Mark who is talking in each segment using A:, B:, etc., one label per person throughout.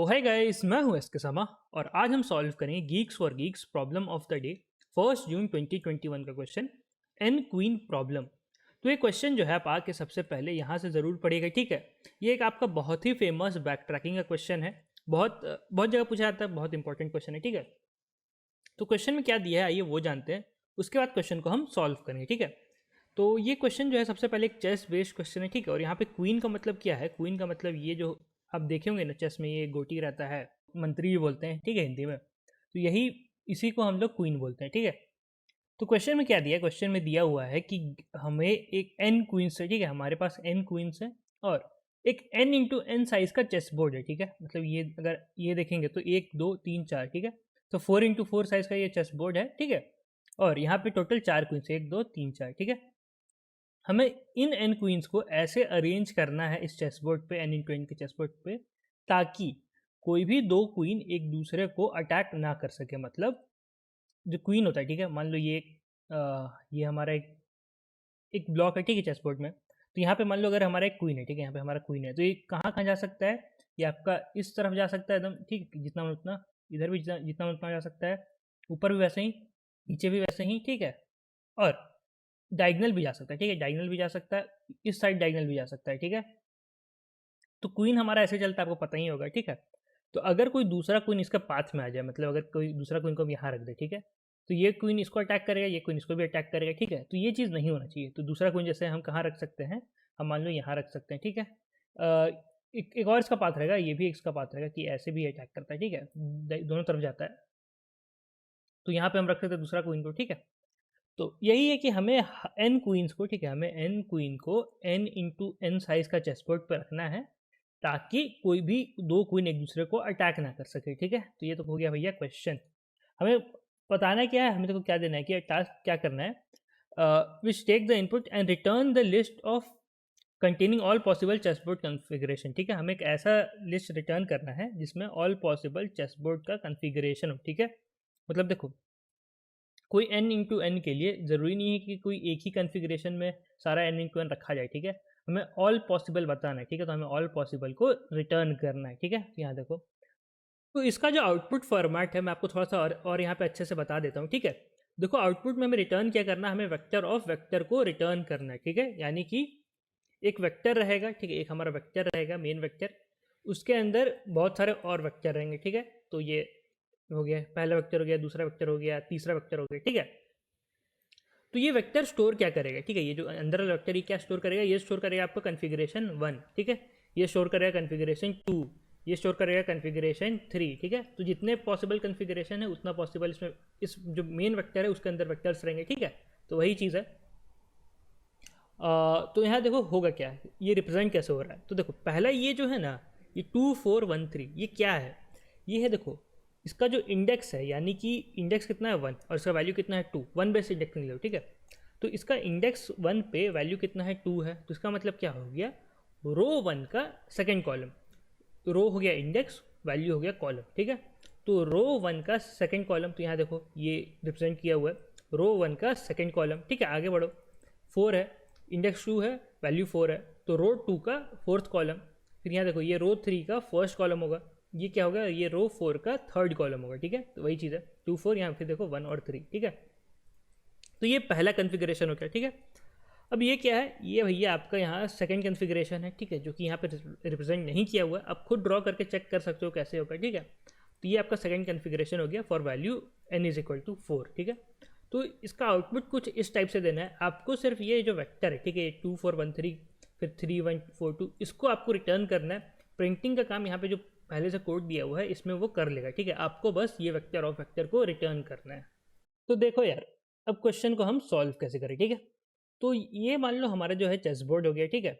A: है गाइस, मैं हूं एस के समा और आज हम सॉल्व करेंगे Geeks for Geeks problem of the day 1 जून 2021 का क्वेश्चन एन क्वीन प्रॉब्लम। तो ये क्वेश्चन जो है आप आके सबसे पहले यहाँ से ज़रूर पढ़िएगा, ठीक है। ये एक आपका बहुत ही फेमस बैक ट्रैकिंग का क्वेश्चन है, बहुत बहुत जगह पूछा जाता है, बहुत इंपॉर्टेंट क्वेश्चन है, ठीक है। तो क्वेश्चन में क्या दिया है आइए वो जानते हैं, उसके बाद क्वेश्चन को हम सॉल्व करेंगे, ठीक है। तो ये क्वेश्चन जो है सबसे पहले एक चेस बेस्ड क्वेश्चन है, ठीक है। और यहाँ पे क्वीन का मतलब क्या है? क्वीन का मतलब ये जो आप देखे होंगे ना चेस में, ये गोटी रहता है, मंत्री भी बोलते हैं, ठीक है, हिंदी में। तो यही इसी को हम लोग क्वीन बोलते हैं, ठीक है। तो क्वेश्चन में क्या दिया है? क्वेश्चन में दिया हुआ है कि हमें एक एन क्वींस है, ठीक है, हमारे पास एन क्वींस है और एक एन इंटू एन साइज का चेस बोर्ड है, ठीक है। मतलब ये अगर ये देखेंगे तो 1 2 3 4, ठीक है। तो 4x4 साइज का ये चेस बोर्ड है, ठीक है। और यहाँ पे टोटल 4 क्वींस, 1 2 3 4, ठीक है। हमें इन एन क्वींस को ऐसे अरेंज करना है इस चेस बोर्ड पे, एन इंटू एन के चेस बोर्ड पे, ताकि कोई भी दो क्वीन एक दूसरे को अटैक ना कर सके। मतलब जो क्वीन होता है, ठीक है, मान लो ये हमारा एक ब्लॉक है, ठीक है, चेस बोर्ड में। तो यहाँ पे मान लो अगर हमारा एक क्वीन है, ठीक है, यहाँ पे हमारा क्वीन है, तो ये कहाँ कहाँ जा सकता है? ये आपका इस तरफ जा सकता है एकदम, ठीक, जितना मन उतना, इधर भी जितना मन उतना जा सकता है, ऊपर भी वैसे ही, नीचे भी वैसे ही, ठीक है। और डायगनल भी जा सकता है, ठीक है, डायगनल भी जा सकता है, इस साइड डायगनल भी जा सकता है, ठीक है। तो क्वीन हमारा ऐसे चलता है, आपको पता ही होगा, ठीक है। तो अगर कोई दूसरा क्वीन इसका पाथ में आ जाए, मतलब अगर कोई दूसरा क्वीन को हम यहाँ रख दे, ठीक है, तो ये क्वीन इसको अटैक करेगा, ये क्वीन इसको भी अटैक करेगा, ठीक है। तो ये चीज़ नहीं होना चाहिए। तो दूसरा क्वीन जैसे हम कहाँ रख सकते हैं? हम मान लो यहाँ रख सकते हैं, ठीक है। एक और इसका पाथ रहेगा, ये भी इसका पाथ रहेगा कि ऐसे भी अटैक करता है, ठीक है, दोनों तरफ जाता है। तो यहाँ पे हम रख सकते हैं दूसरा क्वीन को, ठीक है। तो यही है कि हमें एन क्वींस को, ठीक है, हमें एन क्वीन को एन इंटू एन साइज का चेसबोर्ड पर रखना है, ताकि कोई भी दो क्वीन एक दूसरे को अटैक ना कर सके, ठीक है। तो ये तो हो गया भैया क्वेश्चन। हमें बताना क्या है, हमें तो क्या देना है कि टास्क क्या करना है, which take the input and return the list of containing all possible chessboard configuration, ठीक है। हमें एक ऐसा लिस्ट रिटर्न करना है जिसमें ऑल पॉसिबल चेसबोर्ड का कॉन्फ़िगरेशन हो, ठीक है। मतलब देखो, कोई एन इंटू एन के लिए ज़रूरी नहीं है कि कोई एक ही कॉन्फ़िगरेशन में सारा एन इंटू एन रखा जाए, ठीक है। हमें ऑल पॉसिबल बताना है, ठीक है। तो हमें ऑल पॉसिबल को रिटर्न करना है, ठीक है। तो यहाँ देखो, तो इसका जो आउटपुट फॉर्मेट है मैं आपको थोड़ा सा और यहाँ पे अच्छे से बता देता हूँ, ठीक है। देखो, आउटपुट में हमें रिटर्न क्या करना है? हमें वेक्टर ऑफ वेक्टर को रिटर्न करना है, ठीक है। यानी कि एक वेक्टर रहेगा, ठीक है, एक हमारा वेक्टर रहेगा मेन वेक्टर, उसके अंदर बहुत सारे और वेक्टर रहेंगे, ठीक है। तो ये हो गया पहला वेक्टर, हो गया दूसरा वेक्टर, हो गया तीसरा वेक्टर, हो गया, ठीक है। तो ये वेक्टर स्टोर क्या करेगा, ठीक है, ये जो अंदर वाला वेक्टर ये क्या स्टोर करेगा? ये स्टोर करेगा आपका कॉन्फ़िगरेशन 1, ठीक है। ये स्टोर करेगा कॉन्फ़िगरेशन 2, ये स्टोर करेगा कॉन्फ़िगरेशन 3, ठीक है। तो जितने पॉसिबल कॉन्फ़िगरेशन है उतना पॉसिबल इसमें इस जो मेन वेक्टर है उसके अंदर वेक्टर्स रहेंगे, ठीक है। तो वही चीज़ है। तो यहाँ देखो होगा क्या, ये रिप्रेजेंट कैसे हो रहा है। तो देखो, पहला ये जो है ना, ये 2 4 1 3, ये क्या है? ये है, देखो, इसका जो इंडेक्स है, यानी कि इंडेक्स कितना है 1 और इसका वैल्यू कितना है 2, 1 बेस इंडेक्स निकलो, ठीक है। तो इसका इंडेक्स 1 पे वैल्यू कितना है 2 है, तो इसका मतलब क्या हो गया? रो 1 का सेकेंड कॉलम। तो रो हो गया इंडेक्स, वैल्यू हो गया कॉलम, ठीक है। तो रो 1 का सेकेंड कॉलम, तो यहाँ देखो ये रिप्रेजेंट किया हुआ है रो 1 का सेकेंड कॉलम, ठीक है। आगे बढ़ो, 4 है, इंडेक्स 2 है, वैल्यू 4 है, तो रो 2 का फोर्थ कॉलम। फिर यहाँ देखो, ये रो 3 का फर्स्ट कॉलम होगा, ये क्या होगा? ये रो 4 का थर्ड कॉलम होगा, ठीक है। तो वही चीज़ है 2 4, यहाँ फिर देखो 1 और 3, ठीक है। तो ये पहला कन्फिग्रेशन हो गया, ठीक है। अब ये क्या है? ये भैया आपका यहाँ सेकंड कन्फिग्रेशन है, ठीक है, जो कि यहाँ पे रिप्रेजेंट नहीं किया हुआ है। आप खुद ड्रॉ करके चेक कर सकते हो कैसे होगा, ठीक है। तो ये आपका सेकंड कन्फिग्रेशन हो गया for value n is equal to 4, ठीक है। तो इसका आउटपुट कुछ इस टाइप से देना है आपको। सिर्फ ये जो वेक्टर है, ठीक है, 2 4 1 3 फिर 3 1 4 2, इसको आपको रिटर्न करना है। प्रिंटिंग का काम यहाँ पे जो पहले से कोड दिया हुआ है इसमें वो कर लेगा, ठीक है। आपको बस ये वेक्टर ऑफ वेक्टर को रिटर्न करना है। तो देखो यार, अब क्वेश्चन को हम सॉल्व कैसे करें, ठीक है। तो ये मान लो हमारा जो है चेस बोर्ड हो गया, ठीक है।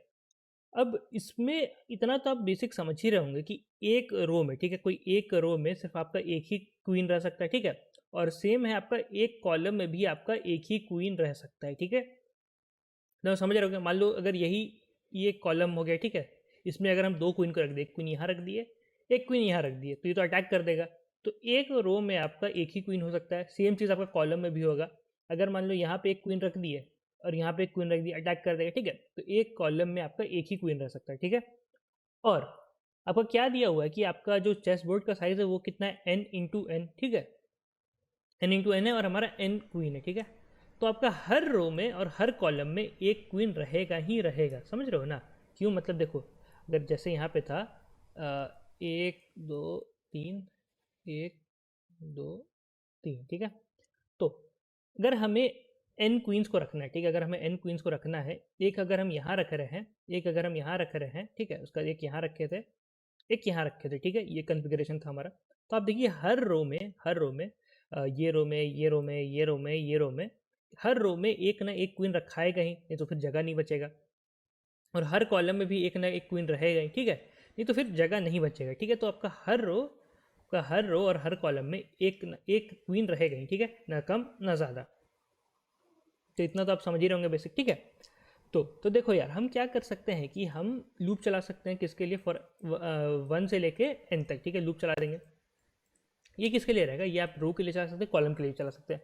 A: अब इसमें इतना तो आप बेसिक समझ ही रहे होंगे कि एक रो में, ठीक है, कोई एक रो में सिर्फ आपका एक ही क्वीन रह सकता है, ठीक है। और सेम है आपका एक कॉलम में भी आपका एक ही क्वीन रह सकता है, ठीक है। तो समझ रहे होगे, मान लो अगर ये कॉलम हो गया, ठीक है, इसमें अगर हम दो क्वीन को रख दिए, एक क्वीन यहाँ रख दिए, एक क्वीन यहाँ रख दिए, तो ये तो अटैक कर देगा। तो एक रो में आपका एक ही क्वीन हो सकता है। सेम चीज़ आपका कॉलम में भी होगा। अगर मान लो यहाँ पे एक क्वीन रख दिए और यहाँ पे एक क्वीन रख दिए, अटैक कर देगा, ठीक है। तो एक कॉलम में आपका एक ही क्वीन रह सकता है, ठीक है। और आपका क्या दिया हुआ है कि आपका जो चेस बोर्ड का साइज है वो कितना है, n×n, ठीक है, n×n है और हमारा n क्वीन है, ठीक है। तो आपका हर रो में और हर कॉलम में एक क्वीन रहेगा ही रहेगा, समझ रहे हो ना। क्यों, मतलब देखो, अगर जैसे यहाँ पे था 1 2 3, 1 2 3, ठीक है। तो अगर हमें n क्वींस को रखना है, ठीक है, अगर हमें n क्वींस को रखना है, एक अगर हम यहाँ रख रहे हैं, एक अगर हम यहाँ रख रहे हैं, ठीक है, उसका एक यहाँ रखे थे, एक यहाँ रखे थे, ठीक है, ये कन्फिग्रेशन था हमारा। तो आप देखिए हर रो में ये रो में, ये रो में, ये रो में, ये रो में, हर रो में एक ना एक क्वीन रखाएगा ही, नहीं तो फिर जगह नहीं बचेगा। और हर कॉलम में भी एक ना एक क्वीन रहेगा ही, ठीक है, नहीं तो फिर जगह नहीं बचेगा, ठीक है। तो आपका हर रो और हर कॉलम में एक न एक क्वीन रहेगा ही, ठीक है, ना कम ना ज़्यादा। तो इतना तो आप समझ ही रहे होंगे बेसिक, ठीक है। तो देखो यार, हम क्या कर सकते हैं कि हम लूप चला सकते हैं, किसके लिए, फॉर 1 से लेके n तक, ठीक है, लूप चला देंगे। ये किसके लिए रहेगा, ये आप रो के लिए चला सकते हैं, कॉलम के लिए चला सकते हैं।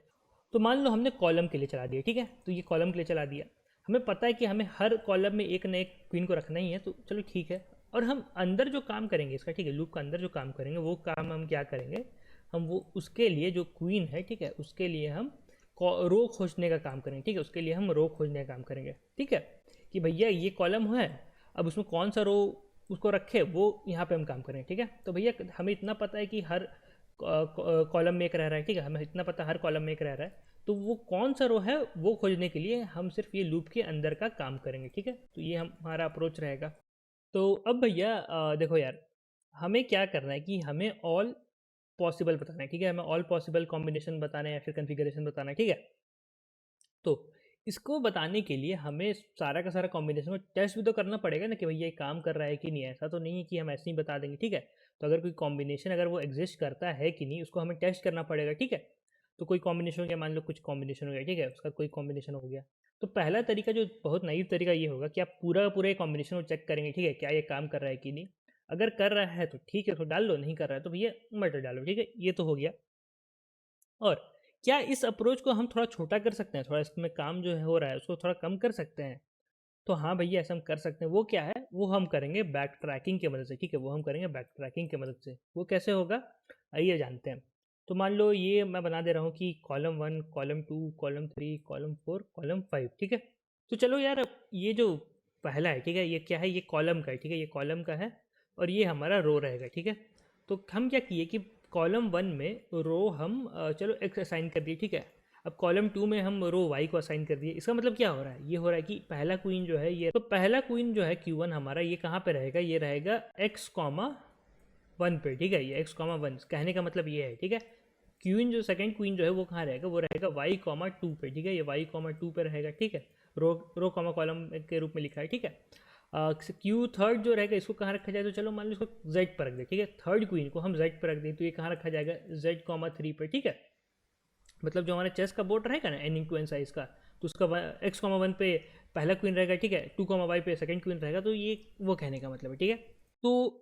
A: तो मान लो हमने कॉलम के लिए चला दिया, ठीक है, तो ये कॉलम के लिए चला दिया, हमें पता है कि हमें हर कॉलम में एक न एक क्वीन को रखना ही है, तो चलो ठीक है। और हम अंदर जो काम करेंगे इसका, ठीक है, लूप का अंदर जो काम करेंगे वो काम हम क्या करेंगे, हम वो उसके लिए जो क्वीन है, ठीक है, उसके लिए हम रो खोजने का काम करेंगे, ठीक है, उसके लिए हम रो खोजने का काम करेंगे, ठीक है, कि भैया ये कॉलम है, अब उसमें कौन सा रो उसको रखे, वो यहाँ पे हम काम करें, ठीक है। तो भैया हमें इतना पता है कि हर कॉलम में एक रह रहा है, ठीक है, हमें इतना पता है हर कॉलम में एक रह रहा है, तो वो कौन सा रो है वो खोजने के लिए हम सिर्फ ये लूप के अंदर का काम करेंगे, ठीक है। तो ये हमारा अप्रोच रहेगा। तो अब भैया देखो यार, हमें क्या करना है कि हमें ऑल पॉसिबल बताना है, ठीक है, हमें ऑल पॉसिबल कॉम्बिनेशन बताना है या फिर कन्फिगरेशन बताना है, ठीक है। तो इसको बताने के लिए हमें सारा का सारा कॉम्बिनेशन में टेस्ट भी तो करना पड़ेगा ना कि भैया ये काम कर रहा है कि नहीं, ऐसा तो नहीं है कि हम ऐसे ही बता देंगे, ठीक है। तो अगर कोई कॉम्बिनेशन अगर वो एग्जिस्ट करता है कि नहीं, उसको हमें टेस्ट करना पड़ेगा, ठीक है। तो कोई कॉम्बिनेशन हो गया, मान लो कुछ कॉम्बिनेशन हो गया, ठीक है, उसका कोई कॉम्बिनेशन हो गया, तो पहला तरीका जो बहुत नाइव तरीका ये होगा कि आप पूरा पूरे कॉम्बिनेशन को चेक करेंगे, ठीक है, क्या ये काम कर रहा है कि नहीं। अगर कर रहा है तो ठीक है, तो डाल लो, नहीं कर रहा है तो भैया मटर डालो, ठीक है, ये तो हो गया। और क्या इस अप्रोच को हम थोड़ा छोटा कर सकते हैं, थोड़ा इसमें काम जो है हो रहा है उसको थोड़ा कम कर सकते हैं। तो हाँ भैया, ऐसा हम कर सकते हैं। वो क्या है, वो हम करेंगे बैक ट्रैकिंग की मदद से, ठीक है, वो हम करेंगे बैक ट्रैकिंग की मदद से। वो कैसे होगा, आइए जानते हैं। तो मान लो ये मैं बना दे रहा हूँ कि column 1, column 2, column 3, column 4, column 5, ठीक है। तो चलो यार, अब ये जो पहला है, ठीक है, ये क्या है, ये कॉलम का है, ठीक है, ये कॉलम का है और ये हमारा रो रहेगा, ठीक है। तो हम क्या किए कि कॉलम 1 में रो हम चलो x असाइन कर दिए, ठीक है। अब कॉलम 2 में हम रो y को असाइन कर दिए। इसका मतलब क्या हो रहा है, ये हो रहा है कि पहला क्वीन जो है ये, तो पहला क्वीन जो है Q1 हमारा, ये कहाँ पे रहेगा, ये रहेगा x,1 पे, ठीक है, ये x,1 कहने का मतलब ये है, ठीक है। क्वीन जो सेकंड क्वीन जो है वो कहाँ रहेगा, वो रहेगा y,2 पे, ठीक है, ये y,2 पे रहेगा, ठीक है, रो कॉमा कॉलम के रूप में लिखा है, ठीक है। क्यू थर्ड जो रहेगा इसको कहाँ रखा जाए, तो चलो मान लो इसको जेड पर रख दे, ठीक है, थर्ड क्वीन को हम जेड पर रख दें, तो ये कहाँ रखा जाएगा, z,3 पे, ठीक है। मतलब जो हमारा चेस का बोर्ड रहेगा ना n×n साइज का, तो उसका x,1 पे पहला क्वीन रहेगा, ठीक है, 2,y पे सेकंड क्वीन रहेगा, तो ये वो कहने का मतलब है, ठीक है। तो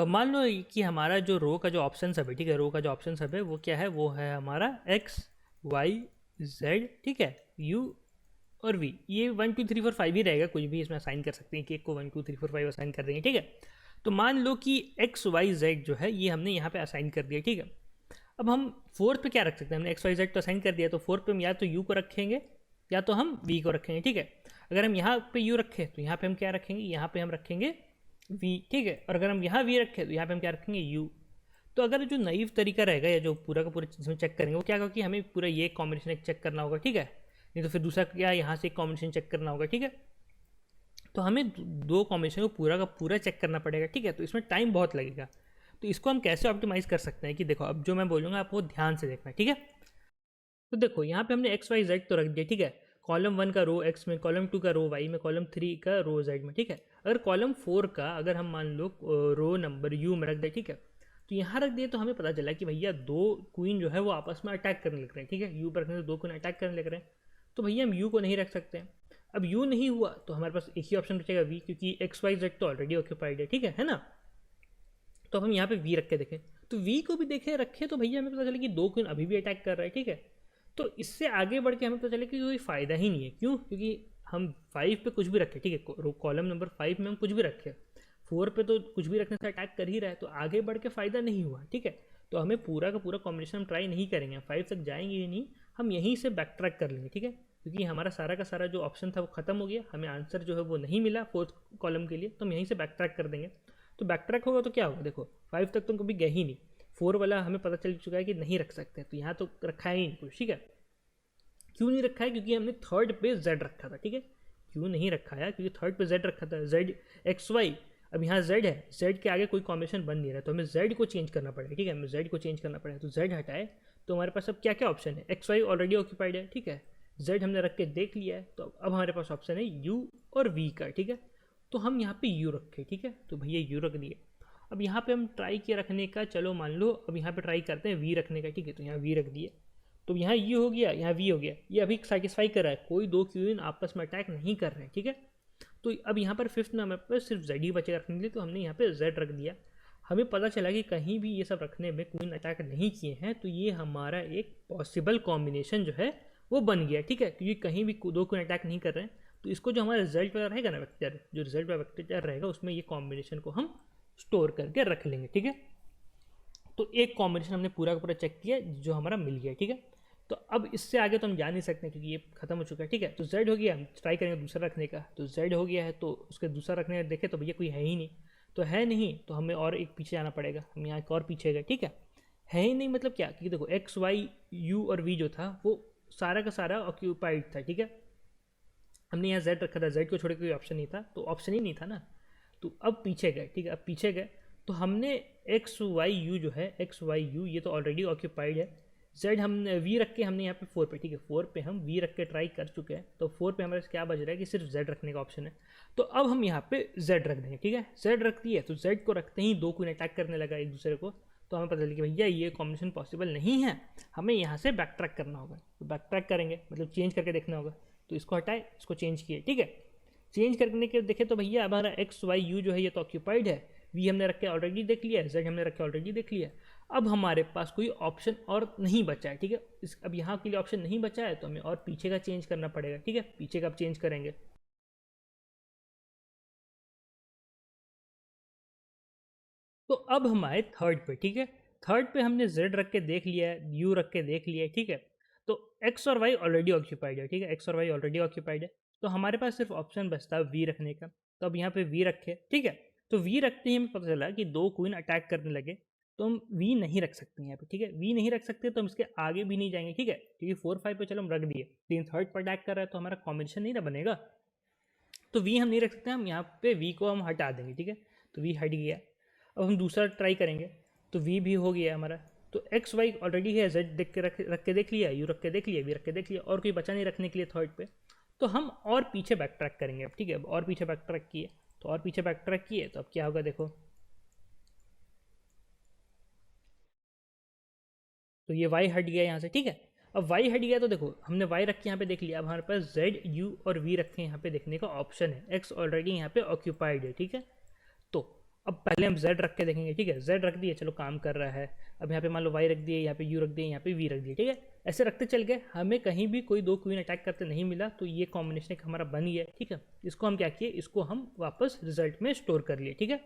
A: मान लो कि हमारा जो रो का जो ऑप्शन सब है, ठीक है, रो का जो ऑप्शन सब है वो क्या है, वो है हमारा x, y, z, ठीक है, u और v। ये 1 2 3 4 5 ही रहेगा, कुछ भी इसमें असाइन कर सकते हैं कि एक को 1 2 3 4 5 असाइन कर देंगे, ठीक है। तो मान लो कि x y z जो है ये हमने यहाँ पे असाइन कर दिया, ठीक है। अब हम फोर्थ पे क्या रख सकते हैं, हमने एक्स वाई जेड तो असाइन कर दिया, तो फोर्थ पे हम या तो यू को रखेंगे या तो हम वी को रखेंगे, ठीक है। अगर हम यहाँ पे यू रखें तो यहाँ पे हम क्या रखेंगे, यहाँ पे हम रखेंगे वी, ठीक है। और अगर हम यहाँ वी रखें तो यहाँ पे हम क्या रखेंगे, यू। तो अगर जो नाइव तरीका रहेगा या जो पूरा का पूरा जिसमें चेक करेंगे वो क्या होगा कि हमें पूरा ये कॉम्बिनेशन एक चेक करना होगा, ठीक है, नहीं तो फिर दूसरा क्या यहाँ से एक कॉम्बिनेशन चेक करना होगा, ठीक है। तो हमें दो कॉम्बिनेशन को पूरा का पूरा चेक करना पड़ेगा, ठीक है, तो इसमें टाइम बहुत लगेगा। तो इसको हम कैसे ऑप्टिमाइज कर सकते हैं कि देखो, अब जो मैं बोलूँगा आप वो ध्यान से देखना, ठीक है। तो देखो यहाँ पे हमने एक्स वाई जेड तो रख दिया, ठीक है, कॉलम 1 का रो एक्स में, कॉलम 2 का रो वाई में, कॉलम 3 का रो जेड में, ठीक है। अगर कॉलम 4 का अगर हम मान लो रो नंबर यू में रख दें, ठीक है, तो यहाँ रख दिए तो हमें पता चला कि भैया दो क्वीन जो है वो आपस में अटैक करने लग रहे हैं, ठीक है, यू पर रखने से दो क्वीन अटैक करने लग रहे हैं, तो भैया हम यू को नहीं रख सकते हैं। अब यू नहीं हुआ तो हमारे पास एक ही ऑप्शन बचेगा वी, क्योंकि एक्स वाई जेड तो ऑलरेडी ऑक्यूपाइड है, ठीक है ना। तो हम यहाँ पे वी रख के देखें, तो वी को भी देखे रखे तो भैया हमें पता चले कि दो क्वीन अभी भी अटैक कर रहा है, ठीक है। तो इससे आगे बढ़ के हमें पता चले कि कोई फ़ायदा ही नहीं है, क्यों, क्योंकि हम 5 पे कुछ भी रखे, ठीक है, कॉलम नंबर 5 में हम कुछ भी रखे, 4 पे तो कुछ भी रखने से अटैक कर ही रहा है, तो आगे बढ़ के फ़ायदा नहीं हुआ, ठीक है। तो हमें पूरा का पूरा कॉम्बिनेशन हम ट्राई नहीं करेंगे, 5 तक जाएंगे ही नहीं, हम यहीं से बैक ट्रैक कर लेंगे, ठीक है। क्योंकि हमारा सारा का सारा जो ऑप्शन था वो खत्म हो गया, हमें आंसर जो है वो नहीं मिला फोर्थ कॉलम के लिए, तो हम यहीं से बैक ट्रैक कर देंगे। तो बैक ट्रैक होगा तो क्या होगा, देखो 5 तक तो कभी गए ही नहीं, 4 वाला हमें पता चल चुका है कि नहीं रख सकते, तो यहाँ तो रखा ही नहीं कुछ, ठीक है। क्यों नहीं रखा है, क्योंकि हमने थर्ड पे जेड रखा था, ठीक है। क्यों नहीं रखा है, क्योंकि थर्ड पे जेड रखा था, जेड एक्स वाई, अब यहाँ जेड है, जेड के आगे कोई कॉम्बिनेशन बन नहीं रहा, तो हमें जेड को चेंज करना पड़ेगा, ठीक है। हमें जेड को चेंज करना पड़ेगा, तो जेड हटाए तो हमारे पास अब क्या क्या ऑप्शन है, एक्स वाई ऑलरेडी ऑक्यूपाइड है, ठीक है। जेड हमने रख के देख लिया है, तो अब हमारे पास ऑप्शन है यू और वी का, ठीक है। तो हम यहाँ पे यू रखे, ठीक है, तो भैया यू रख दिए। अब यहाँ पे हम ट्राई किया रखने का, चलो मान लो अब यहाँ पे ट्राई करते हैं वी रखने का, ठीक है, तो यहाँ वी रख दिए। तो यहाँ यू हो गया, यहाँ वी हो गया, ये अभी सेटिस्फाई कर रहा है, कोई दो क्यूइन आपस में अटैक नहीं कर रहे हैं, ठीक है। तो अब यहाँ पर फिफ्थ में हमारे पास सिर्फ जेड ही बचेगा रखने के लिए, तो हमने यहाँ पे जेड रख दिया। हमें पता चला कि कहीं भी ये सब रखने में क्वीन अटैक नहीं किए हैं, तो ये हमारा एक पॉसिबल कॉम्बिनेशन जो है वो बन गया, ठीक है। क्योंकि कहीं भी दो क्वीन अटैक नहीं कर रहे हैं, तो इसको जो हमारा रिजल्ट वाला रहेगा ना वेक्टर, जो रिजल्ट वाला वेक्टर रहेगा उसमें ये कॉम्बिनेशन को हम स्टोर करके रख लेंगे, ठीक है। तो एक कॉम्बिनेशन हमने पूरा का पूरा चेक किया जो हमारा मिल गया, ठीक है। तो अब इससे आगे तो हम जा नहीं सकते क्योंकि ये खत्म हो चुका है, ठीक है। तो जेड हो गया, हम ट्राई करेंगे दूसरा रखने का, तो जेड हो गया है, तो उसके दूसरा रखने का देखें तो भैया कोई है ही नहीं, तो है नहीं तो हमें और एक पीछे जाना पड़ेगा, हम यहाँ एक और पीछे गए, ठीक है ही नहीं मतलब क्या, क्योंकि देखो एक्स वाई यू और वी जो था वो सारा का सारा ऑक्यूपाइड था, ठीक है। हमने यहाँ जेड रखा था, जेड को छोड़ के कोई ऑप्शन नहीं था, तो ऑप्शन ही नहीं था ना। तो अब पीछे गए, ठीक है, अब पीछे गए तो हमने एक्स वाई यू जो है, एक्स वाई यू ये तो ऑलरेडी ऑक्यूपाइड है। जेड हमने वी रख के हमने यहाँ पे 4 पे, ठीक है, 4 पे हम वी रख के ट्राई कर चुके हैं, तो 4 पे हमारे क्या बज रहा है कि सिर्फ जेड रखने का ऑप्शन है। तो अब हम यहाँ पे जेड रख देंगे, ठीक है। जेड रख दिए, तो जेड को रखते ही दो क्वीन अटैक करने लगा एक दूसरे को, तो हमें पता चला कि भैया ये कॉम्बिनेशन पॉसिबल नहीं है, हमें यहाँ से बैक ट्रैक करना होगा। तो बैक ट्रैक करेंगे मतलब चेंज करके देखना होगा, तो इसको हटाए, इसको चेंज किए, ठीक है। चेंज करने के देखे तो भैया हमारा एक्स वाई यू जो है ये तो ऑक्यूपाइड है, वी हमने रख के ऑलरेडी देख लिया है, जेड हमने रख के ऑलरेडी देख लिया। अब हमारे पास कोई ऑप्शन और नहीं बचा है, ठीक है। अब यहाँ के लिए ऑप्शन नहीं बचा है, तो हमें और पीछे का चेंज करना पड़ेगा, ठीक है। पीछे का अब चेंज करेंगे, तो अब हमारे थर्ड पे, ठीक है। थर्ड पे हमने जेड रख के देख लिया है, यू रख के देख लिया है, ठीक है। तो एक्स और वाई ऑलरेडी ऑक्यूपाइड है, ठीक है, एक्स और वाई ऑलरेडी ऑक्यूपाइड है, तो हमारे पास सिर्फ ऑप्शन बचता है वी रखने का। तो अब यहाँ पे वी रखे, ठीक है। तो वी रखते ही हमें पता चला कि दो क्वीन अटैक करने लगे, तो हम वी नहीं रख सकते यहाँ पे, ठीक है। वी नहीं रख सकते तो हम इसके आगे भी नहीं जाएंगे, ठीक है, क्योंकि 4 5 पे चलो हम रख दिए, लेकिन थर्ड पर अटैक कर रहा है तो हमारा कॉम्बिनेशन नहीं ना बनेगा, तो वी हम नहीं रख सकते, हम यहाँ पे वी को हम हटा देंगे, ठीक है। तो वी हट गया। अब हम दूसरा ट्राई करेंगे, तो वी भी हो गया हमारा। तो एक्स वाई ऑलरेडी है, जेड देख के रख के देख लिया, यू रख के देख लिया, वी रख के देख लिया, और कोई बचा नहीं रखने के लिए थर्ड पे, तो हम और पीछे बैक ट्रैक करेंगे अब, ठीक है। और पीछे बैक ट्रैक किए, तो और पीछे बैक ट्रैक किए, तो अब क्या होगा देखो, तो ये वाई हट गया यहाँ से, ठीक है। अब वाई हट गया तो देखो हमने वाई रख के यहाँ पे देख लिया, अब हमारे पास जेड यू और वी रखे यहाँ पे देखने का ऑप्शन है, एक्स ऑलरेडी यहाँ पे ऑक्यूपाइड है, ठीक है। तो अब पहले हम z रख के देखेंगे, ठीक है। z रख दिए, चलो काम कर रहा है। अब यहाँ पे मान लो y रख दिए, यहाँ पे u रख दिए, यहाँ पे v रख दिए, ठीक है। ऐसे रखते चल गए, हमें कहीं भी कोई दो क्वीन अटैक करते नहीं मिला, तो ये कॉम्बिनेशन एक हमारा बन गया, ठीक है। इसको हम क्या किए, इसको हम वापस रिजल्ट में स्टोर कर लिए, ठीक है।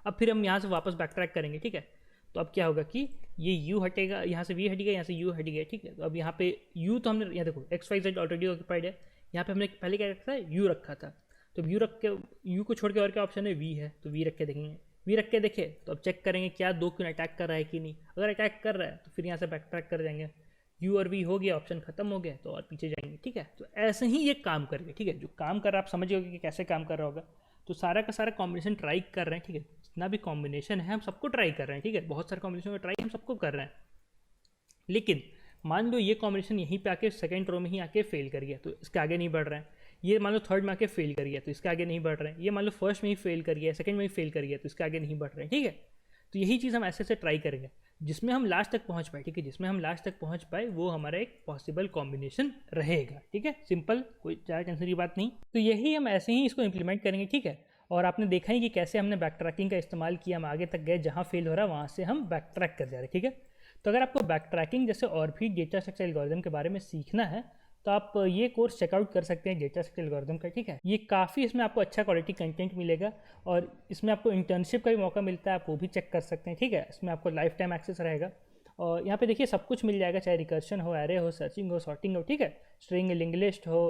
A: अब फिर हम यहाँ से वापस बैक ट्रैक करेंगे, ठीक है। तो अब क्या होगा कि ये u हटेगा, यहाँ से v हट गया, यहाँ से u हट गया, ठीक है। तो अब यहाँ पे u तो हमने यहाँ देखो X Y Z already occupied है, यहाँ पे हमने पहले क्या रखा था, u रखा था। तो व्यू रख के, यू को छोड़ के और क्या ऑप्शन है, वी है, तो वी रख के देखेंगे। वी रख के देखे तो अब चेक करेंगे क्या दो क्वीन अटैक कर रहा है कि नहीं, अगर अटैक कर रहा है तो फिर यहाँ से बैक ट्रैक कर जाएंगे, यू और वी हो गया, ऑप्शन खत्म हो गया, तो और पीछे जाएंगे, ठीक है। तो ऐसे ही ये काम करेंगे, ठीक है। जो काम कर रहा है आप समझ गए कि कैसे काम कर रहा होगा। तो सारा का सारा कॉम्बिनेशन ट्राई कर रहे हैं, ठीक है। जितना भी कॉम्बिनेशन है हम सबको ट्राई कर रहे हैं, ठीक है। बहुत सारे कॉम्बिनेशन को ट्राई हम सबको कर रहे हैं, लेकिन मान लो ये कॉम्बिनेशन यहीं पे आके सेकंड रो में ही आके फेल कर गया, तो इसके आगे नहीं बढ़ रहे हैं। ये मान लो थर्ड में आके फेल कर गया, तो इसके आगे नहीं बढ़ रहे हैं। ये मान लो फर्स्ट में ही फेल कर गया, सेकंड में ही फेल कर गया, तो इसके आगे नहीं बढ़ रहे हैं, ठीक है। तो यही चीज़ हम ऐसे ऐसे ट्राई करेंगे जिसमें हम लास्ट तक पहुंच पाए, ठीक है। जिसमें हम लास्ट तक पहुंच पाए वो हमारा एक पॉसिबल कॉम्बिनेशन रहेगा, ठीक है। सिंपल, कोई ज़्यादा टेंशन की बात नहीं। तो यही हम ऐसे ही इसको इम्प्लीमेंट करेंगे, ठीक है। और आपने देखा ही कि कैसे हमने बैक ट्रैकिंग का इस्तेमाल किया, हम आगे तक गए, जहाँ फेल हो रहा है वहाँ से हम बैक ट्रैक कर जा रहे हैं, ठीक है। तो अगर आपको बैक ट्रैकिंग जैसे और भी डेटा स्ट्रक्चर एल्गोरिथम के बारे में सीखना है, तो आप ये कोर्स चेकआउट कर सकते हैं डेटा सेट एल्गोरिथम का, ठीक है। ये काफ़ी इसमें आपको अच्छा क्वालिटी कंटेंट मिलेगा और इसमें आपको इंटर्नशिप का भी मौका मिलता है, आप वो भी चेक कर सकते हैं, ठीक है। इसमें आपको लाइफ टाइम एक्सेस रहेगा और यहाँ पे देखिए सब कुछ मिल जाएगा, चाहे रिकर्शन हो, एरे हो, सर्चिंग हो, सॉर्टिंग हो, ठीक है, स्ट्रिंग लिंक लिस्ट हो,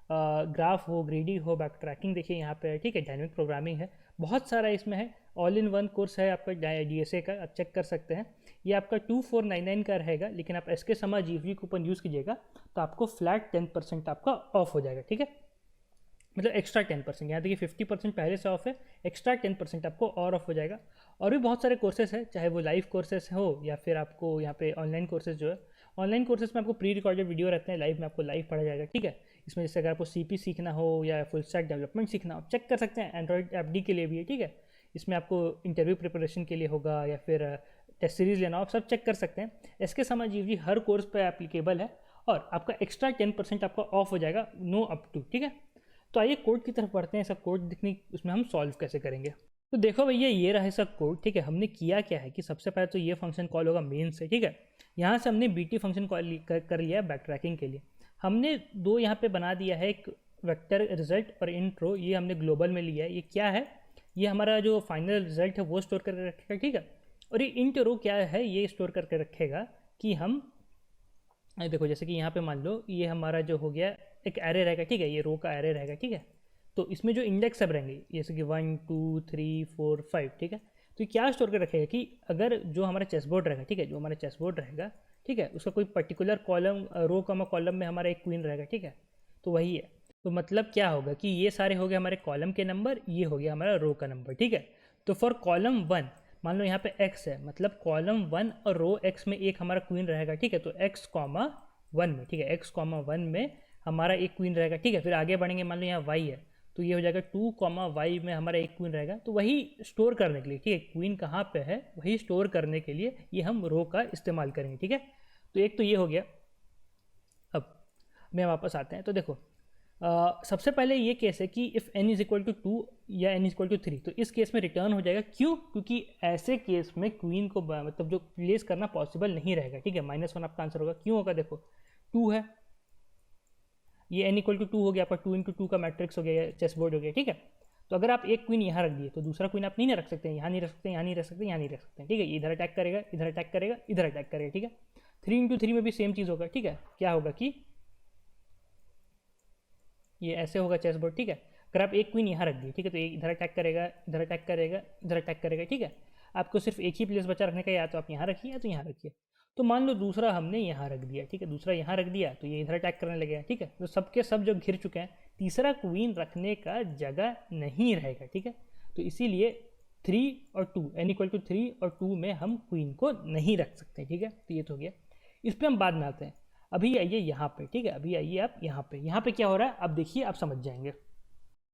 A: ग्राफ हो, ग्रीडी हो, बैक ट्रैकिंग देखिए यहाँ पे है, ठीक है, डायनेमिक प्रोग्रामिंग है, बहुत सारा इसमें है। ऑल इन वन कोर्स है आपका DSA का, आप चेक कर सकते हैं। ये आपका 2499 का रहेगा, लेकिन आप SK Sama GFG coupon use कीजिएगा तो आपको फ्लैट 10% आपका ऑफ हो जाएगा, ठीक है, मतलब एक्स्ट्रा 10%। यहाँ देखिए 50% पहले से ऑफ है, एक्स्ट्रा 10% आपको और ऑफ हो जाएगा। और भी बहुत सारे कोर्सेज हैं, चाहे वो लाइव कोर्सेज हो या फिर आपको यहाँ पे ऑनलाइन कोर्सेज जो है, ऑनलाइन कोर्सेज में आपको प्री रिकॉर्डेड वीडियो रहते हैं, लाइव में आपको लाइव पढ़ा जाएगा, ठीक है। इसमें जैसे अगर आपको CP सीखना हो या फुल स्टैक डेवलपमेंट सीखना हो, चेक कर सकते हैं, एंड्रॉइड FD के लिए भी है, ठीक है। इसमें आपको इंटरव्यू प्रिपरेशन के लिए होगा या फिर टेस्ट सीरीज लेना हो, आप सब चेक कर सकते हैं। SK Sama GFG हर कोर्स पर एप्लीकेबल है और आपका एक्स्ट्रा 10% आपका ऑफ हो जाएगा, नो अप टू, ठीक है। तो आइए कोड की तरफ बढ़ते हैं, सब कोड दिखने उसमें हम सॉल्व कैसे करेंगे। तो देखो भैया ये रहा सब कोड, ठीक है। हमने किया क्या है कि सबसे पहले तो ये फंक्शन कॉल होगा मेन से, ठीक है। यहाँ से हमने BT फंक्शन कॉल कर लिया है बैक ट्रैकिंग के लिए। हमने दो यहाँ पे बना दिया है, एक वेक्टर रिजल्ट और इंट्रो, ये हमने ग्लोबल में लिया है। ये क्या है, ये हमारा जो फाइनल रिजल्ट है वो स्टोर करके रखेगा, ठीक है। और ये इंट्रो क्या है, ये स्टोर करके रखेगा कि हम देखो जैसे कि यहाँ पे मान लो ये हमारा जो हो गया एक एरे रहेगा, ठीक है, ये रो का एरे रहेगा, ठीक है। तो इसमें जो इंडेक्स सब रहेंगे जैसे कि 1 2 3 4 5, ठीक है। तो क्या स्टोर कर रखेगा कि अगर जो हमारा चेसबोर्ड रहेगा, ठीक है, जो हमारा चेसबोर्ड रहेगा, ठीक है, उसका कोई पर्टिकुलर कॉलम रो का कॉलम में हमारा एक क्वीन रहेगा, ठीक है। तो वही है, तो मतलब क्या होगा कि ये सारे हो गए हमारे कॉलम के नंबर, ये हो गया हमारा रो का नंबर, ठीक है। तो फॉर कॉलम 1 मान लो यहाँ पे x है, मतलब कॉलम 1 और रो x में एक हमारा क्वीन रहेगा, ठीक है। तो x, 1 में, ठीक है, x, 1 में हमारा एक क्वीन रहेगा, ठीक है। फिर आगे बढ़ेंगे, मान लो यहाँ y है, तो ये हो जाएगा 2, y में हमारा एक क्वीन रहेगा। तो वही स्टोर करने के लिए, ठीक है, क्वीन कहाँ पे है वही स्टोर करने के लिए ये हम रो का इस्तेमाल करेंगे, ठीक है। तो एक तो ये हो गया। अब मैं वापस आते हैं, तो देखो सबसे पहले ये केस है कि if n is equal to 2 या n इज इक्वल टू 3, तो इस केस में रिटर्न हो जाएगा, क्यों, क्योंकि ऐसे केस में क्वीन को मतलब जो प्लेस करना पॉसिबल नहीं रहेगा, ठीक है। -1 आपका आंसर होगा, क्यों होगा, देखो 2 है, ये n इक्वल टू 2 हो गया आपका, 2 × 2 का मैट्रिक्स हो गया, चेस बोर्ड हो गया, ठीक है। तो अगर आप एक क्वीन यहाँ रख दिए तो दूसरा क्वीन आप नहीं रख सकते, यहाँ नहीं रख सकते, यहाँ नहीं रख सकते, यहाँ नहीं रख सकते, ठीक है। इधर अटैक करेगा, इधर अटैक करेगा, इधर अटैक करेगा, ठीक है। 3 × 3 में भी सेम चीज़ होगा, ठीक है। क्या होगा कि ये ऐसे होगा चेस बोर्ड, ठीक है। अगर आप एक क्वीन यहाँ रख दिए, ठीक है, तो एक इधर अटैक करेगा, इधर अटैक करेगा, इधर अटैक करेगा, ठीक है। आपको सिर्फ एक ही प्लेस बचा रखने का, या तो आप यहाँ रखिए या तो यहाँ रखिए। तो मान लो दूसरा हमने यहाँ रख दिया, ठीक है, दूसरा यहाँ रख दिया तो ये इधर अटैक करने लगेगा, ठीक है। तो सबके सब जो घिर चुके हैं, तीसरा क्वीन रखने का जगह नहीं रहेगा, ठीक है। तो इसीलिए 3 और 2, n इक्वल टू 3 और 2 में हम क्वीन को नहीं रख सकते, ठीक है। तो ये तो हो गया, इस पर हम बाद में आते हैं। अभी आइए यहाँ पे, ठीक है, अभी आइए आप यहाँ पे क्या हो रहा है अब देखिए, आप समझ जाएंगे।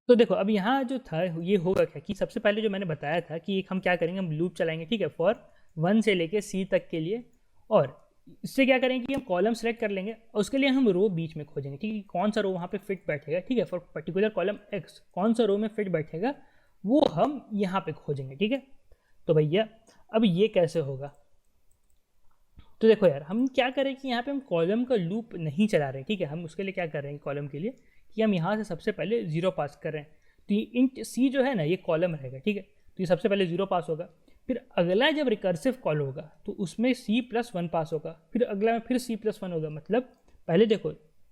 A: तो देखो अब यहाँ जो था ये होगा क्या कि सबसे पहले जो मैंने बताया था कि एक हम क्या करेंगे, हम लूप चलाएंगे, ठीक है, फॉर 1 से लेके C तक के लिए। और इससे क्या करेंगे कि हम कॉलम सेलेक्ट कर लेंगे और उसके लिए हम रो बीच में खोजेंगे, ठीक है, कौन सा रो वहाँ पे फिट बैठेगा, ठीक है, फॉर पर्टिकुलर कॉलम x कौन सा रो में फिट बैठेगा वो हम यहाँ पे खोजेंगे, ठीक है। तो भैया अब ये कैसे होगा, तो देखो यार हम क्या करें कि यहाँ पे हम कॉलम का लूप नहीं चला रहे हैं, ठीक है। हम उसके लिए क्या कर रहे हैं कॉलम के लिए कि हम यहाँ से सबसे पहले 0 पास कर रहे हैं। तो ये इंट C जो है ना, ये कॉलम रहेगा, ठीक है। तो ये सबसे पहले 0 पास होगा, फिर अगला जब रिकर्सिव कॉल होगा तो उसमें C+1 पास होगा, फिर अगला में फिर C+1 होगा। मतलब पहले देखो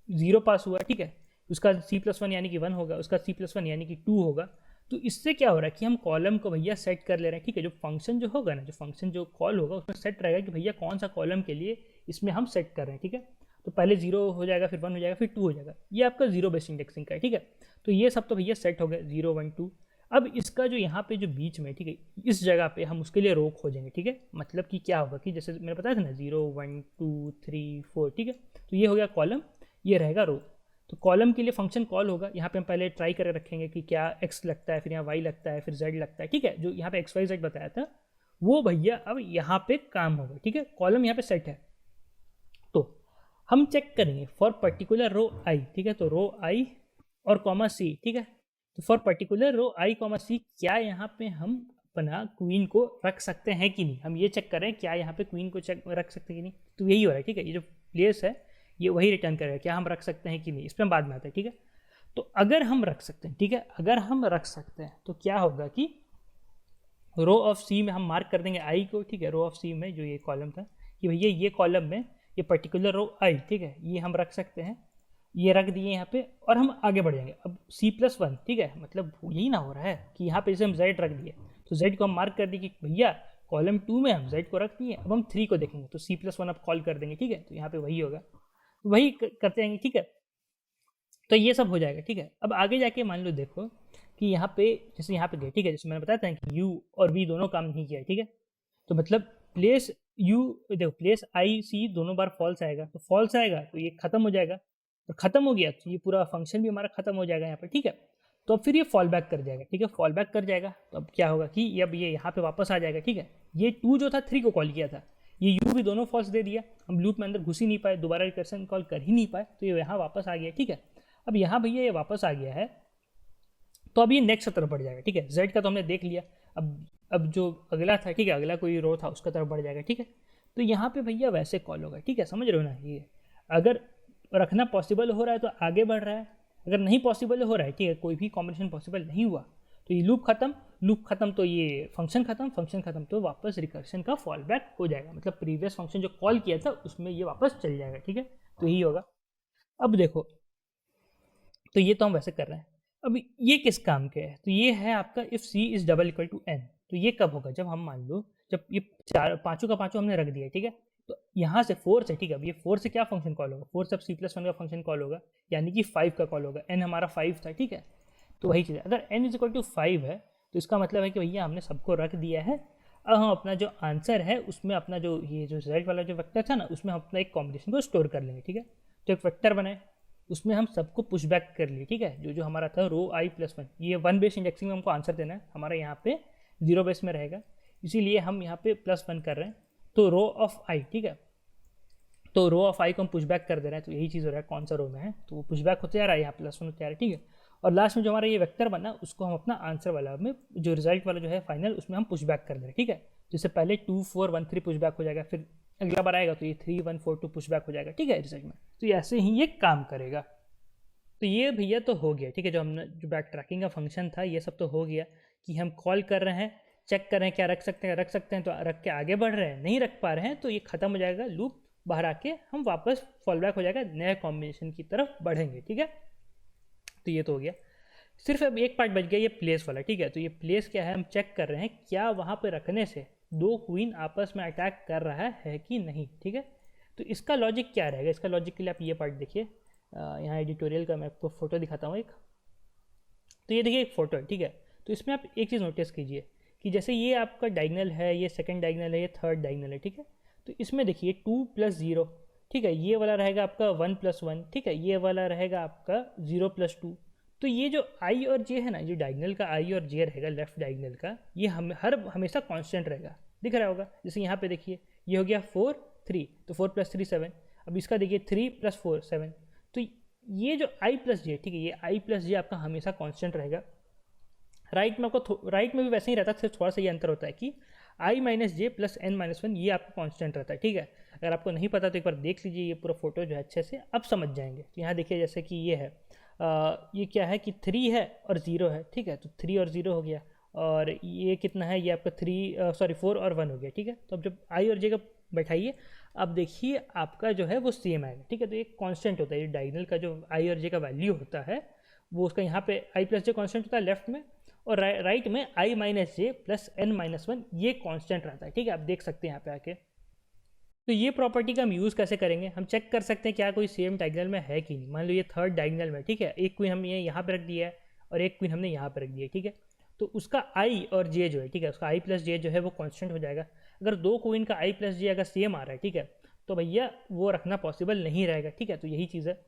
A: 0 पास हुआ, ठीक है, उसका C+1 यानी कि 1 होगा, उसका C+1 यानी कि 2 होगा। तो इससे क्या हो रहा है कि हम कॉलम को भैया सेट कर ले रहे हैं, ठीक है। जो फंक्शन जो होगा ना, जो फंक्शन जो कॉल होगा उसमें सेट रहेगा कि भैया कौन सा कॉलम के लिए इसमें हम सेट कर रहे हैं, ठीक है। तो पहले 0 हो जाएगा, फिर 1 हो जाएगा, फिर 2 हो जाएगा। ये आपका 0 बेस्ड इंडेक्सिंग का है, ठीक है। तो ये सब तो भैया सेट हो गया 0 1 2। अब इसका जो यहाँ पे जो बीच में, ठीक है, इस जगह पे हम उसके लिए रो खोजेंगे, ठीक है। मतलब कि क्या होगा कि जैसे मैंने बताया था ना 0 1 2 3 4, ठीक है। तो ये हो गया कॉलम, ये रहेगा रो। तो कॉलम के लिए फंक्शन कॉल होगा, यहाँ पे हम पहले ट्राई करके रखेंगे कि क्या x लगता है, फिर यहाँ y लगता है, फिर z लगता है, ठीक है। जो यहाँ पे x y z बताया था वो भैया अब यहाँ पे काम होगा, ठीक है। कॉलम यहाँ पे सेट है, तो हम चेक करेंगे फॉर पर्टिकुलर रो i, ठीक है। तो रो i और कॉमा c, ठीक है। तो for particular row i comma c क्या यहाँ पे हम अपना क्वीन को रख सकते हैं कि नहीं, हम ये चेक कर रहे हैं क्या यहाँ पे क्वीन को रख सकते हैं कि नहीं। तो यही हो रहा है, ठीक है। ये जो प्लेस है ये वही रिटर्न करेगा, क्या हम रख सकते हैं कि नहीं, इस पर बाद में आता है, ठीक है। तो अगर हम रख सकते हैं, ठीक है, अगर हम रख सकते हैं तो क्या होगा कि रो ऑफ सी में हम मार्क कर देंगे आई को, ठीक है, रो ऑफ सी में जो ये कॉलम था कि भैया ये कॉलम में ये पर्टिकुलर रो आई, ठीक है, ये हम रख सकते हैं, ये रख दिए यहाँ पे और हम आगे बढ़ जाएंगे। अब C+1, ठीक है, मतलब यही ना हो रहा है कि यहाँ पे जैसे हम z रख दिए तो z को हम मार्क कर दिए कि भैया कॉलम 2 में हम z को रख दिए, अब हम 3 को देखेंगे तो C+1 अब कॉल कर देंगे, ठीक है, तो यहाँ पे वही होगा, वही करते जाएंगे, ठीक है। तो ये सब हो जाएगा, ठीक है। अब आगे जाके मान लो देखो कि यहाँ पे जैसे यहाँ पे गए, ठीक है, जैसे मैंने बताया था कि u और v दोनों काम नहीं किया, ठीक है, तो मतलब प्लेस u, देखो प्लेस आई सी दोनों बार फॉल्स आएगा, तो फॉल्स आएगा तो ये खत्म हो जाएगा, तो खत्म हो गया तो ये पूरा फंक्शन भी हमारा खत्म हो जाएगा यहाँ पर, ठीक है। तो अब फिर ये फॉल बैक कर जाएगा, ठीक है, फॉल बैक कर जाएगा, तो अब क्या होगा कि अब ये यहाँ पे वापस आ जाएगा, ठीक है। ये 2 जो था 3 को कॉल किया था, ये u भी दोनों फॉल्स दे दिया, हम लूप में अंदर घुस ही नहीं पाए, दोबारा रिकर्सन कॉल कर ही नहीं पाए, तो ये यहाँ वापस आ गया, ठीक है। अब यहाँ भैया ये वापस आ गया है तो अब ये नेक्स्ट तरफ बढ़ जाएगा, ठीक है, z का तो हमने देख लिया, अब जो अगला था, ठीक है, अगला कोई रो था उसका तरफ बढ़ जाएगा, ठीक है। तो यहाँ पे भैया वैसे कॉल होगा, ठीक है, समझ रहे हो ना, ये अगर रखना पॉसिबल हो रहा है तो आगे बढ़ रहा है, अगर नहीं पॉसिबल हो रहा है, ठीक है, कोई भी कॉम्बिनेशन पॉसिबल नहीं हुआ तो ये लूप खत्म तो ये फंक्शन खत्म तो वापस रिकर्शन का फॉल बैक हो जाएगा, मतलब प्रीवियस फंक्शन जो कॉल किया था उसमें ये वापस चल जाएगा, ठीक है, तो यही होगा। अब देखो तो ये तो हम वैसे कर रहे हैं, अब ये किस काम के है, तो ये है आपका if C is double equal to N, तो ये कब होगा, जब हम मान लो जब ये पाँचों का पाँचों हमने रख दिया, ठीक है, तो यहाँ से 4 से, ठीक है, अब ये 4 से क्या फंक्शन कॉल होगा, 4 से अब C+1 का फंक्शन कॉल होगा, यानी कि 5 का कॉल होगा, n हमारा 5 था, ठीक है, तो वही चीज़ है, अगर n इज इक्वल टू 5 है तो इसका मतलब है कि भैया हमने सबको रख दिया है, अब हम अपना जो आंसर है उसमें अपना जो ये जो z वाला जो वेक्टर था ना उसमें हम अपना एक कॉम्बिनेशन को स्टोर कर लेंगे, ठीक है। तो एक वेक्टर बनाए, उसमें हम सबको पुश बैक कर लिए, ठीक है, जो जो हमारा था रो i+1, ये 1 बेस इंडेक्सिंग में हमको आंसर देना है, हमारा यहाँ पे 0 बेस में रहेगा, इसीलिए हम यहाँ पे +1 कर रहे हैं, तो रो ऑफ i, ठीक है, तो रो ऑफ i को हम पुश बैक कर दे रहे हैं, तो यही चीज़ हो रहा है, कौन सा रो में है तो वो पुश बैक होते जा रहा है, यहाँ +1 होते जा रहा है, ठीक है। और लास्ट में जो हमारा ये वेक्टर बना उसको हम अपना आंसर वाला में जो रिजल्ट वाला जो है फाइनल उसमें हम पुश बैक कर दे रहे हैं, ठीक है। जैसे पहले 2 4 1 3 पुश बैक हो जाएगा, फिर अगला बार आएगा तो ये 3 1 4 2 पुश बैक हो जाएगा, ठीक है, रिजल्ट में, तो ऐसे ही ये काम करेगा। तो ये भैया तो हो गया, ठीक है, जो हमने जो बैक ट्रैकिंग का फंक्शन था ये सब तो हो गया कि हम कॉल कर रहे हैं, चेक कर रहे हैं क्या रख सकते हैं तो रख के आगे बढ़ रहे हैं, नहीं रख पा रहे हैं तो ये खत्म हो जाएगा, लूप बाहर आके हम वापस फॉल बैक हो जाएगा, नए कॉम्बिनेशन की तरफ बढ़ेंगे, ठीक है। तो ये तो हो गया, सिर्फ अब एक पार्ट बच गया ये प्लेस वाला, ठीक है, तो ये प्लेस क्या है, हम चेक कर रहे हैं क्या वहाँ पर रखने से 2 क्वीन आपस में अटैक कर रहा है कि नहीं, ठीक है। तो इसका लॉजिक क्या रहेगा, इसका लॉजिक के लिए आप ये पार्ट देखिए, यहाँ एडिटोरियल का मैं आपको फोटो दिखाता हूँ एक, तो ये देखिए एक फ़ोटो है, ठीक है, तो इसमें आप एक चीज़ नोटिस कीजिए कि जैसे ये आपका डायगनल है, ये सेकंड डायगनल है, ये थर्ड डायगनल है, ठीक है, तो इसमें देखिए 2 + 0, ठीक है, ये वाला रहेगा आपका 1 + 1, ठीक है, ये वाला रहेगा आपका 0 + 2, तो ये जो i और j है ना, जो डायगनल का i और j रहेगा लेफ्ट डायगनल का, ये हमेशा कांस्टेंट रहेगा, दिख रहा होगा, जैसे यहाँ पे देखिए ये हो गया 4 3, तो 4 + 3 7, अब इसका देखिए 3 + 4 7, तो ये जो i + j, ठीक है, ये i + j आपका हमेशा कांस्टेंट रहेगा। राइट में आपको राइट में भी वैसे ही रहता है, सिर्फ थोड़ा सा ये अंतर होता है कि i - j + n - 1 ये आपका कांस्टेंट रहता है, ठीक है। अगर आपको नहीं पता तो एक बार देख लीजिए ये पूरा फोटो जो है अच्छे से, अब समझ जाएंगे। तो यहाँ देखिए जैसे कि ये है, ये क्या है कि 3 है और 0 है, ठीक है, तो 3 और 0 हो गया, और ये कितना है, ये आपका 4 और 1 हो गया, ठीक है। तो अब जब i और j का बैठाइए, अब देखिए आपका जो है वो सेम आएगा, ठीक है, तो ये कांस्टेंट होता है, ये डायगनल का जो i और j का वैल्यू होता है वो उसका यहाँ पे i + j कांस्टेंट होता है लेफ्ट में, और राइट में i - j + n - 1 ये कांस्टेंट रहता है, ठीक है, आप देख सकते हैं यहाँ पे आके। तो ये प्रॉपर्टी का हम यूज़ कैसे करेंगे, हम चेक कर सकते हैं क्या कोई सेम डायगनल में है कि नहीं। मान लो ये थर्ड डायगनल में, ठीक है, एक क्वीन हमने यहाँ पे रख दिया है और एक क्वीन हमने यहाँ पे रख दिया है, ठीक है, तो उसका i और j जो है, ठीक है, उसका i + j जो है वो कांस्टेंट हो जाएगा। अगर 2 क्वीन का i + j अगर सेम आ रहा है, ठीक है, तो भैया वो रखना पॉसिबल नहीं रहेगा, ठीक है, तो यही चीज़ है।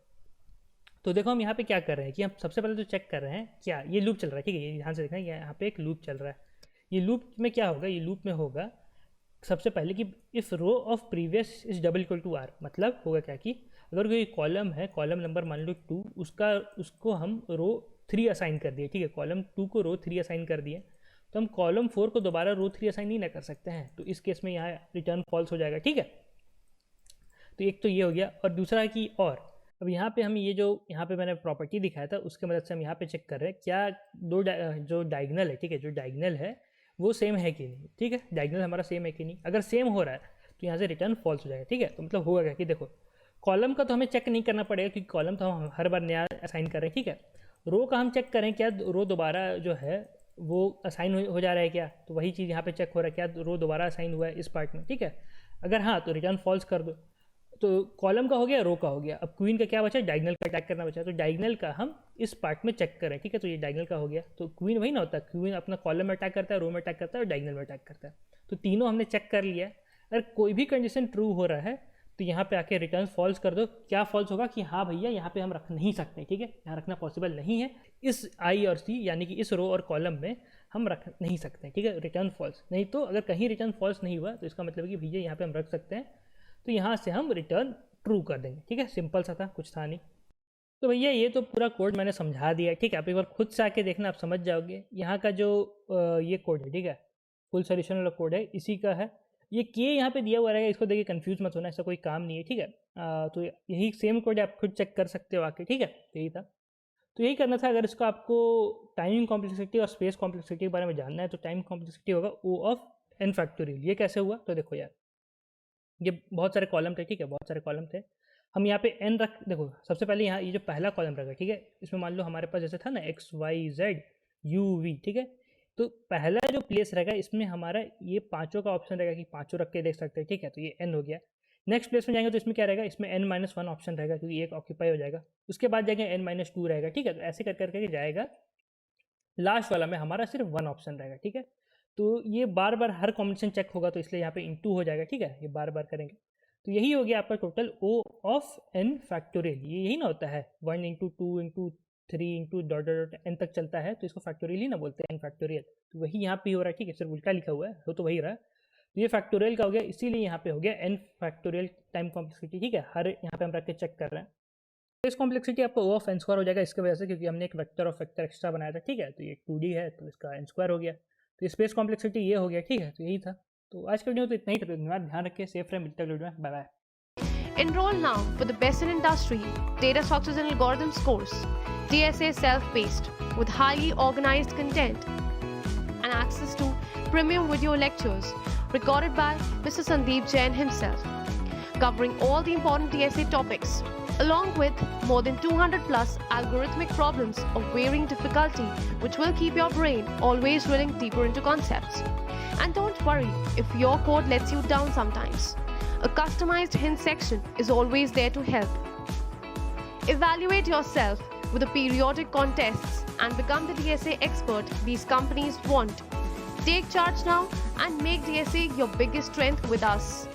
A: तो देखो हम यहाँ पे क्या कर रहे हैं कि हम सबसे पहले तो चेक कर रहे हैं क्या ये लूप चल रहा है, ठीक है, ये ध्यान से देखना, यहाँ पे एक लूप चल रहा है, ये लूप में क्या होगा, ये लूप में होगा सबसे पहले कि if row of previous is double equal to R, मतलब होगा क्या कि अगर कोई कॉलम है, कॉलम नंबर मान लो 2, उसको हम रो 3 असाइन कर दिए, ठीक है, कॉलम 2 को रो 3 असाइन कर दिए, तो हम कॉलम 4 को दोबारा रो 3 असाइन नहीं ना कर सकते हैं, तो इस केस में यहाँ रिटर्न फॉल्स हो जाएगा, ठीक है। तो एक तो ये हो गया, और दूसरा कि और अब यहाँ पे हम ये जो यहाँ पे मैंने प्रॉपर्टी दिखाया था उसके मदद से हम यहाँ पे चेक कर रहे हैं क्या जो डायगनल है, ठीक है, जो डायगनल है वो सेम है कि नहीं, ठीक है, डायगनल हमारा सेम है कि नहीं। अगर सेम हो रहा है तो यहाँ से रिटर्न फॉल्स हो जाएगा, ठीक है। तो मतलब होगा क्या कि देखो कॉलम का तो हमें चेक नहीं करना पड़ेगा क्योंकि कॉलम तो हम हर बार नया असाइन कर रहे हैं, ठीक है। रो का हम चेक करें क्या रो दोबारा जो है वो असाइन हो जा रहा है क्या, तो वही चीज़ यहाँ पे चेक हो रहा है क्या रो दोबारा असाइन हुआ है इस पार्ट में, ठीक है। अगर हाँ तो रिटर्न फॉल्स कर दो। तो कॉलम का हो गया, रो का हो गया, अब क्वीन का क्या बचा, डायगनल का अटैक करना बचा। तो डायगनल का हम इस पार्ट में चेक करें, ठीक है। तो ये डायगनल का हो गया, तो क्वीन वही ना होता है, क्वीन अपना कॉलम में अटैक करता है, रो में अटैक करता है और डायगनल में अटैक करता है। तो तीनों हमने चेक कर लिया। अगर कोई भी कंडीशन ट्रू हो रहा है तो यहाँ पे आके रिटर्न फॉल्स कर दो। क्या फॉल्स होगा कि हाँ भैया यहाँ पे हम रख नहीं सकते, ठीक है, यहाँ रखना पॉसिबल नहीं है, इस आई और सी यानी कि इस रो और कॉलम में हम रख नहीं सकते, ठीक है, रिटर्न फॉल्स। नहीं तो अगर कहीं रिटर्न फॉल्स नहीं हुआ तो इसका मतलब है कि भैया यहाँ पे हम रख सकते हैं, तो यहाँ से हम रिटर्न ट्रू कर देंगे, ठीक है। सिंपल सा था, कुछ था नहीं। तो भैया ये तो पूरा कोड मैंने समझा दिया, ठीक है। आप एक बार खुद से आके देखना, आप समझ जाओगे। यहाँ का जो ये कोड है, ठीक है, फुल सोल्यूशन वाला कोड है, इसी का है। ये के यहाँ पे दिया हुआ रहेगा, इसको देखिए कंफ्यूज मत होना, ऐसा कोई काम नहीं है, ठीक है। तो यही सेम कोड आप खुद चेक कर सकते हो आके, ठीक है। यही था, तो यही करना था। अगर इसको आपको टाइम कॉम्प्लेक्सिटी और स्पेस कॉम्प्लेक्सिटी के बारे में जानना है तो टाइम कॉम्प्लेक्सिटी होगा O ऑफ n फैक्टोरियल। ये कैसे हुआ, तो देखो यार, ये बहुत सारे कॉलम थे, ठीक है, बहुत सारे कॉलम थे। हम यहाँ पे n रख, देखो सबसे पहले यहाँ ये जो पहला कॉलम रखा, ठीक है, इसमें मान लो हमारे पास जैसे था ना x y z u v, ठीक है। तो पहला जो प्लेस रहेगा इसमें हमारा ये पाँचों का ऑप्शन रहेगा कि पाँचों रख के देख सकते हैं, ठीक है। तो ये n हो गया। नेक्स्ट प्लेस में जाएंगे तो इसमें क्या रहेगा, इसमें n-1 ऑप्शन रहेगा क्योंकि एक ऑक्यूपाई हो जाएगा। उसके बाद जाएंगे n-2 रहेगा, ठीक है। तो ऐसे कर करके जाएगा, लास्ट वाला में हमारा सिर्फ 1 ऑप्शन रहेगा, ठीक है। तो ये बार बार हर कॉम्बिनेशन चेक होगा तो इसलिए यहाँ पे इंटू हो जाएगा, ठीक है, ये बार बार करेंगे। तो यही हो गया आपका total O of n factorial. ये यही ना होता है 1 into 2 into 3 into dot dot n तक चलता है, तो इसको फैक्टोरियल ही ना बोलते हैं, n फैक्टोरियल। तो वही यहाँ पे हो रहा है, ठीक है, सिर्फ उल्टा लिखा हुआ है, हो तो वही रहा है। तो ये फैक्टोरियल का हो गया, इसीलिए यहाँ पे हो गया n फैक्टोरियल टाइम कॉम्प्लेक्सिटी, ठीक है। हर यहाँ पे हम रख के चेक कर रहे हैं। इस कॉम्प्लेक्सिटी आपको O ऑफ n स्क्वायर हो जाएगा इसकी वजह से, क्योंकि हमने एक वेक्टर ऑफ वेक्टर एक्स्ट्रा बनाया था, ठीक है। तो ये 2D है तो इसका n स्क्वायर हो गया। तो स्पेस कॉम्प्लेक्सिटी ये हो गया, ठीक है। तो यही था। तो आज के वीडियो तो इतना ही था। धन्यवाद, ध्यान रखिए, सेफ रहे, मिलते हैं वीडियो में, bye bye.
B: Enroll now for the best in industry data structures and algorithms course, DSA self-paced with highly organized content and access to premium video lectures recorded by Mr. Sandeep Jain himself, covering all the important DSA topics, along with more than 200 plus algorithmic problems of varying difficulty, which will keep your brain always drilling deeper into concepts. And don't worry if your code lets you down sometimes. A customized hint section is always there to help. Evaluate yourself with the periodic contests and become the DSA expert these companies want. Take charge now and make DSA your biggest strength with us.